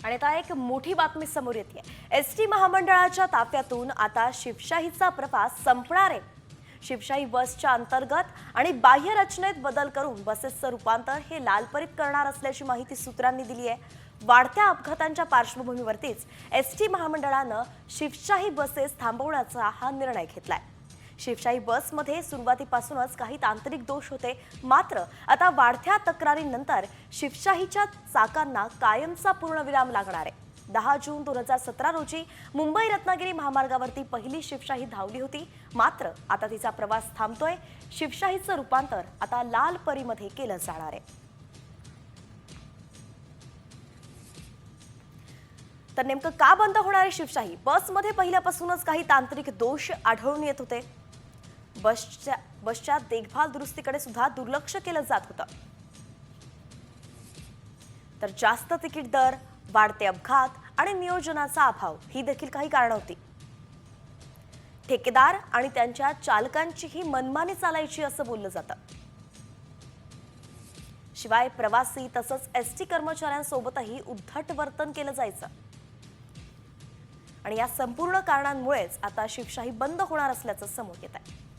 आणि आता एक मोठी बातमी समोर येते। एसटी महामंडळाच्या ताफ्यातून आता शिवशाहीचा प्रवास संपणार आहे। शिवशाही बसच्या अंतर्गत आणि बाह्य रचनेत बदल करून बसेसचं रूपांतर हे लालपरीत करणार असल्याची माहिती सूत्रांनी दिली आहे। वाढत्या अपघातांच्या पार्श्वभूमीवरतीच एसटी महामंडळानं शिवशाही बसेस थांबवण्याचा हा निर्णय घेतलाय। शिवशाही बसमध्ये सुरुवातीपासूनच काही तांत्रिक दोष होते, मात्र आता वाढत्या तक्रारींनंतर शिवशाहीच्या चाकांना कायमचा पूर्णविराम लागणार आहे। 10 जून 2017 रोजी मुंबई रत्नागिरी महामार्गावरती पहिली शिवशाही धावली होती, मात्र आता तिचा प्रवास थांबतोय। शिवशाहीचं रूपांतर आता लालपरीमध्ये केलं जाणार आहे। तर नेमकं का बंद होणार आहे शिवशाही? बसमध्ये पहिल्यापासूनच काही तांत्रिक दोष आढळून येत होते। बसच्या देखभाल दुरुस्तीकडे सुद्धा दुर्लक्ष केलं जात होतं। तर जास्त तिकीट दर, वाढते अपघात आणि नियोजनाचा अभाव ही देखील काही कारणं होती। ठेकेदार आणि त्यांच्या चालकांचीही मनमानी चालायची असं बोललं जातं। शिवाय प्रवासी तसंच एसटी कर्मचाऱ्यांसोबतही उद्धट वर्तन केलं जायचं। आणि या संपूर्ण कारणांमुळेच आता शिवशाही बंद होणार असल्याचं समोर येत आहे।